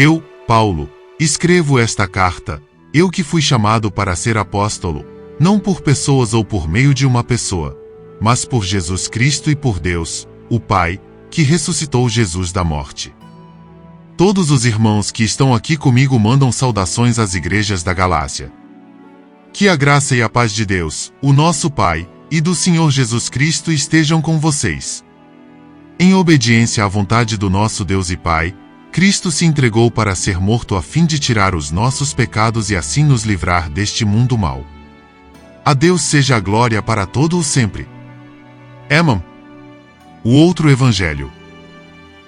Eu, Paulo, escrevo esta carta, eu que fui chamado para ser apóstolo, não por pessoas ou por meio de uma pessoa, mas por Jesus Cristo e por Deus, o Pai, que ressuscitou Jesus da morte. Todos os irmãos que estão aqui comigo mandam saudações às igrejas da Galácia. Que a graça e a paz de Deus, o nosso Pai, e do Senhor Jesus Cristo estejam com vocês. Em obediência à vontade do nosso Deus e Pai, Cristo se entregou para ser morto a fim de tirar os nossos pecados e assim nos livrar deste mundo mau. A Deus seja a glória para todo o sempre. Amém. O outro Evangelho.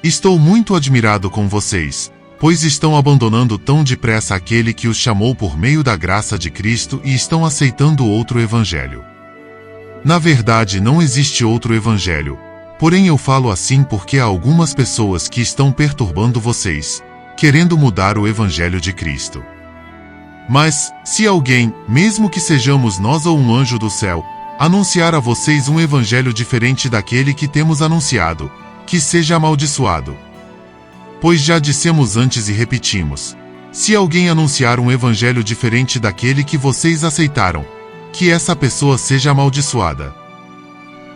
Estou muito admirado com vocês, pois estão abandonando tão depressa aquele que os chamou por meio da graça de Cristo e estão aceitando outro Evangelho. Na verdade, não existe outro Evangelho, porém eu falo assim porque há algumas pessoas que estão perturbando vocês, querendo mudar o Evangelho de Cristo. Mas, se alguém, mesmo que sejamos nós ou um anjo do céu, anunciar a vocês um Evangelho diferente daquele que temos anunciado, que seja amaldiçoado. Pois já dissemos antes e repetimos, se alguém anunciar um Evangelho diferente daquele que vocês aceitaram, que essa pessoa seja amaldiçoada.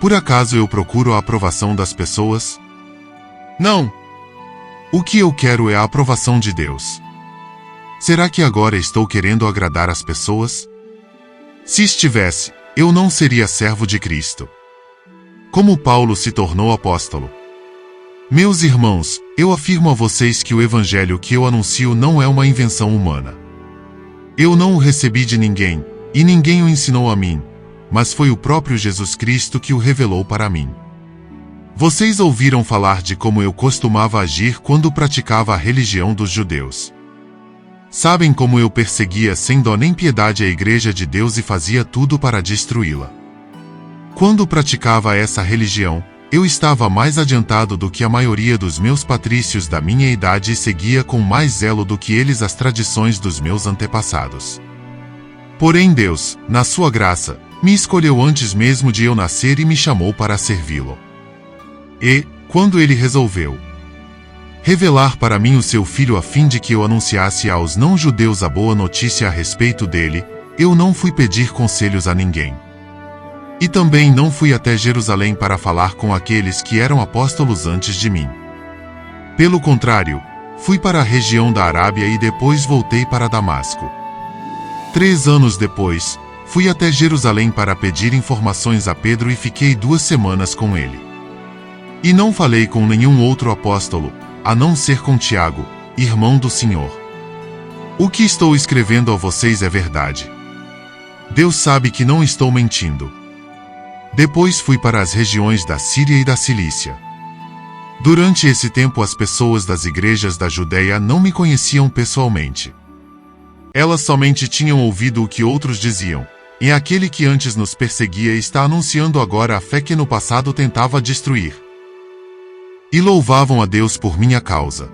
Por acaso eu procuro a aprovação das pessoas? Não! O que eu quero é a aprovação de Deus. Será que agora estou querendo agradar as pessoas? Se estivesse, eu não seria servo de Cristo. Como Paulo se tornou apóstolo? Meus irmãos, eu afirmo a vocês que o Evangelho que eu anuncio não é uma invenção humana. Eu não o recebi de ninguém, e ninguém o ensinou a mim, mas foi o próprio Jesus Cristo que o revelou para mim. Vocês ouviram falar de como eu costumava agir quando praticava a religião dos judeus. Sabem como eu perseguia sem dó nem piedade a Igreja de Deus e fazia tudo para destruí-la. Quando praticava essa religião, eu estava mais adiantado do que a maioria dos meus patrícios da minha idade e seguia com mais zelo do que eles as tradições dos meus antepassados. Porém Deus, na sua graça, me escolheu antes mesmo de eu nascer e me chamou para servi-lo. E, quando ele resolveu revelar para mim o seu Filho a fim de que eu anunciasse aos não-judeus a boa notícia a respeito dele, eu não fui pedir conselhos a ninguém. E também não fui até Jerusalém para falar com aqueles que eram apóstolos antes de mim. Pelo contrário, fui para a região da Arábia e depois voltei para Damasco. 3 anos depois, fui até Jerusalém para pedir informações a Pedro e fiquei 2 semanas com ele. E não falei com nenhum outro apóstolo, a não ser com Tiago, irmão do Senhor. O que estou escrevendo a vocês é verdade. Deus sabe que não estou mentindo. Depois fui para as regiões da Síria e da Cilícia. Durante esse tempo as pessoas das igrejas da Judeia não me conheciam pessoalmente. Elas somente tinham ouvido o que outros diziam, e aquele que antes nos perseguia está anunciando agora a fé que no passado tentava destruir. E louvavam a Deus por minha causa.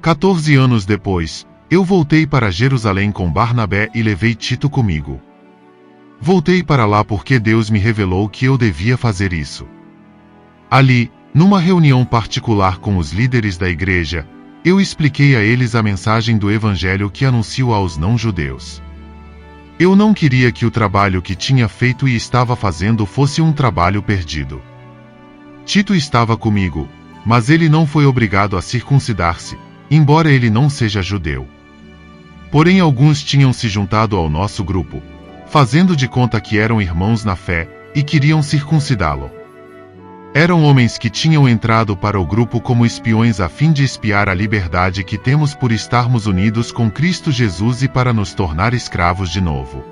"14 anos depois, eu voltei para Jerusalém com Barnabé e levei Tito comigo. Voltei para lá porque Deus me revelou que eu devia fazer isso. Ali, numa reunião particular com os líderes da igreja, eu expliquei a eles a mensagem do Evangelho que anuncio aos não-judeus. Eu não queria que o trabalho que tinha feito e estava fazendo fosse um trabalho perdido. Tito estava comigo, mas ele não foi obrigado a circuncidar-se, embora ele não seja judeu. Porém alguns tinham se juntado ao nosso grupo, fazendo de conta que eram irmãos na fé, e queriam circuncidá-lo. Eram homens que tinham entrado para o grupo como espiões a fim de espiar a liberdade que temos por estarmos unidos com Cristo Jesus e para nos tornar escravos de novo.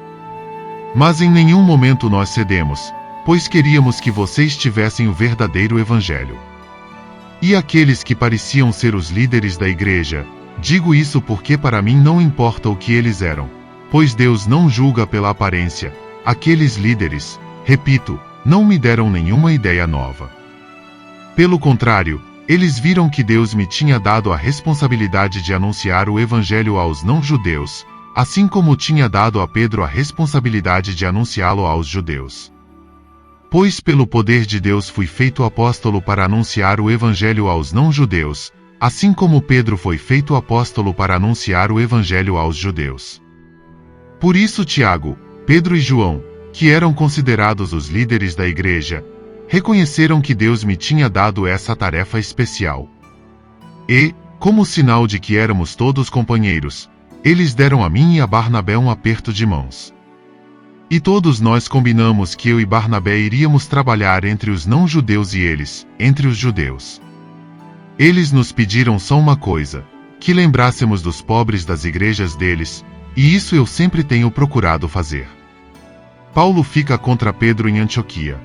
Mas em nenhum momento nós cedemos, pois queríamos que vocês tivessem o verdadeiro Evangelho. E aqueles que pareciam ser os líderes da igreja, digo isso porque para mim não importa o que eles eram, pois Deus não julga pela aparência. Aqueles líderes, repito, não me deram nenhuma ideia nova. Pelo contrário, eles viram que Deus me tinha dado a responsabilidade de anunciar o Evangelho aos não-judeus, assim como tinha dado a Pedro a responsabilidade de anunciá-lo aos judeus. Pois pelo poder de Deus fui feito apóstolo para anunciar o evangelho aos não-judeus, assim como Pedro foi feito apóstolo para anunciar o evangelho aos judeus. Por isso Tiago, Pedro e João, que eram considerados os líderes da igreja, reconheceram que Deus me tinha dado essa tarefa especial. E, como sinal de que éramos todos companheiros, eles deram a mim e a Barnabé um aperto de mãos. E todos nós combinamos que eu e Barnabé iríamos trabalhar entre os não-judeus e eles, entre os judeus. Eles nos pediram só uma coisa, que lembrássemos dos pobres das igrejas deles, e isso eu sempre tenho procurado fazer. Paulo fica contra Pedro em Antioquia.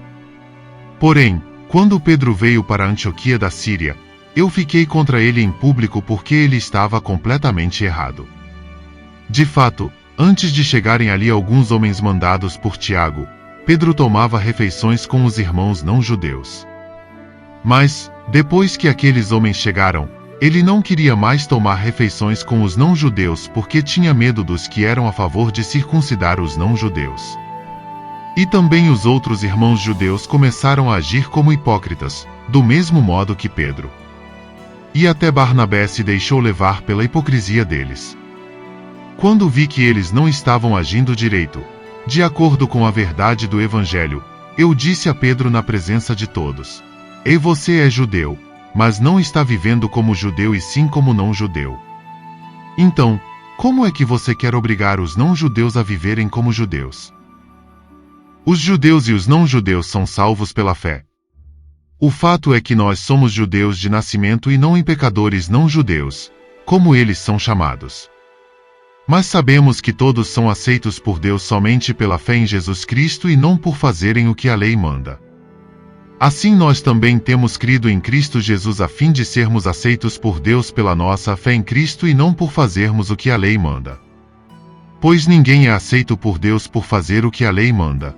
Porém, quando Pedro veio para Antioquia da Síria, eu fiquei contra ele em público porque ele estava completamente errado. De fato, antes de chegarem ali alguns homens mandados por Tiago, Pedro tomava refeições com os irmãos não-judeus. Mas, depois que aqueles homens chegaram, ele não queria mais tomar refeições com os não-judeus porque tinha medo dos que eram a favor de circuncidar os não-judeus. E também os outros irmãos judeus começaram a agir como hipócritas, do mesmo modo que Pedro. E até Barnabé se deixou levar pela hipocrisia deles. Quando vi que eles não estavam agindo direito, de acordo com a verdade do Evangelho, eu disse a Pedro na presença de todos: "E você é judeu, mas não está vivendo como judeu e sim como não-judeu. Então, como é que você quer obrigar os não-judeus a viverem como judeus? Os judeus e os não-judeus são salvos pela fé. O fato é que nós somos judeus de nascimento e não pecadores não-judeus, como eles são chamados. Mas sabemos que todos são aceitos por Deus somente pela fé em Jesus Cristo e não por fazerem o que a lei manda. Assim nós também temos crido em Cristo Jesus a fim de sermos aceitos por Deus pela nossa fé em Cristo e não por fazermos o que a lei manda. Pois ninguém é aceito por Deus por fazer o que a lei manda.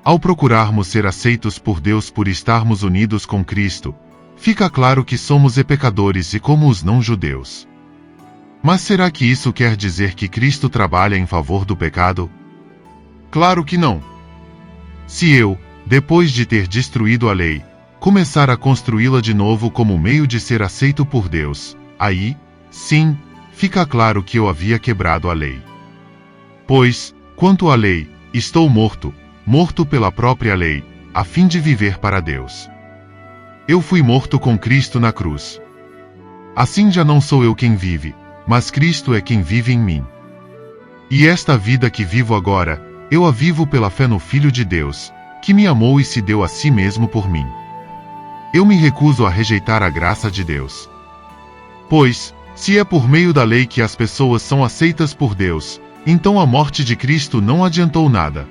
Ao procurarmos ser aceitos por Deus por estarmos unidos com Cristo, fica claro que somos pecadores e como os não-judeus. Mas será que isso quer dizer que Cristo trabalha em favor do pecado? Claro que não. Se eu, depois de ter destruído a lei, começar a construí-la de novo como meio de ser aceito por Deus, aí, sim, fica claro que eu havia quebrado a lei. Pois, quanto à lei, estou morto, morto pela própria lei, a fim de viver para Deus. Eu fui morto com Cristo na cruz. Assim já não sou eu quem vive, mas Cristo é quem vive em mim. E esta vida que vivo agora, eu a vivo pela fé no Filho de Deus, que me amou e se deu a si mesmo por mim. Eu me recuso a rejeitar a graça de Deus. Pois, se é por meio da lei que as pessoas são aceitas por Deus, então a morte de Cristo não adiantou nada.